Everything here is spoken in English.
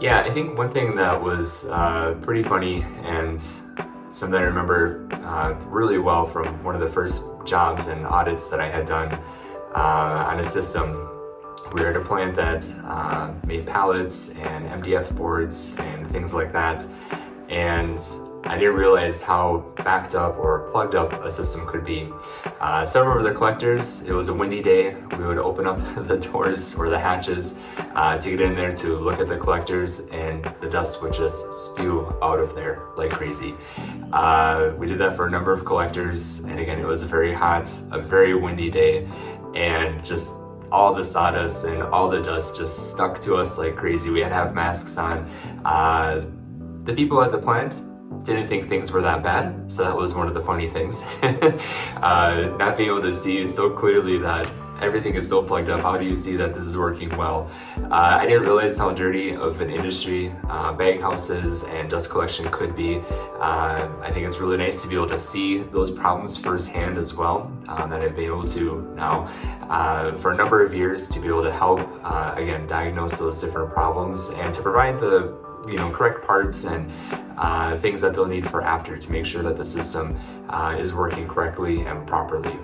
Yeah, I think one thing that was pretty funny and something I remember really well from one of the first jobs and audits that I had done on a system. We were at a plant that made pallets and MDF boards and things like that. And I didn't realize how backed up or plugged up a system could be. Several of the collectors, it was a windy day, we would open up the doors or the hatches to get in there to look at the collectors, and the dust would just spew out of there like crazy. We did that for a number of collectors, and again, it was a very hot, a very windy day, and just all the sawdust and all the dust just stuck to us like crazy. We had to have masks on. The people at the plant didn't think things were that bad, so that was one of the funny things. Not being able to see so clearly that everything is so plugged up, how do you see that this is working well? I didn't realize how dirty of an industry bag houses and dust collection could be. I think it's really nice to be able to see those problems firsthand as well, that I've been able to now, for a number of years, to be able to help, again, diagnose those different problems and to provide the correct parts and things that they'll need for after to make sure that the system is working correctly and properly.